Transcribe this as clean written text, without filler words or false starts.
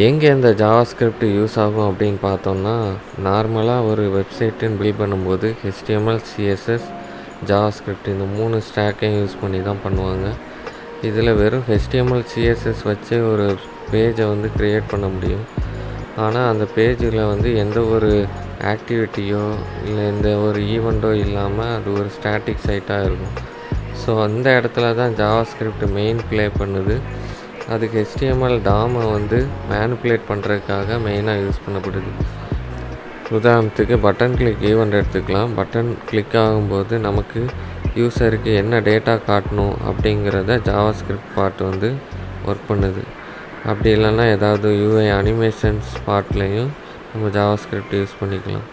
எங்கே இந்த JavaScript use ஆகும் அப்படின்னு பார்த்தோம்னா, நார்மலாக ஒரு வெப்சைட்டுன்னு பில்ட் பண்ணும்போது HTML, CSS, ஜாவாஸ்கிரிப்ட் இந்த 3 ஸ்டாக்கையும் யூஸ் பண்ணி தான் பண்ணுவாங்க. இதில் வெறும் HTML, CSS வச்சு ஒரு பேஜை வந்து க்ரியேட் பண்ண முடியும். ஆனால் அந்த பேஜில் வந்து எந்த ஒரு ஆக்டிவிட்டியோ இல்லை எந்த ஒரு ஈவெண்ட்டோ இல்லாமல் அது ஒரு ஸ்டாட்டிக் சைட்டாக இருக்கும். ஸோ அந்த இடத்துல தான் ஜாவாஸ்கிரிப்ட் மெயின் ப்ளே பண்ணுது. அதுக்கு HTML டாமை வந்து மேனிப்புலேட் பண்ணுறதுக்காக மெயினாக யூஸ் பண்ணப்படுது. உதாரணத்துக்கு பட்டன் கிளிக் ஈவெண்ட் எடுத்துக்கலாம். பட்டன் கிளிக் ஆகும்போது நமக்கு யூஸருக்கு என்ன டேட்டா காட்டணும் அப்படிங்கிறத ஜாவாஸ்கிரிப்ட் பார்ட் வந்து ஒர்க் பண்ணுது. அப்படி இல்லைன்னா ஏதாவது UI அனிமேஷன்ஸ் பார்ட்லேயும் நம்ம ஜாவாஸ்கிரிப்ட் யூஸ் பண்ணிக்கலாம்.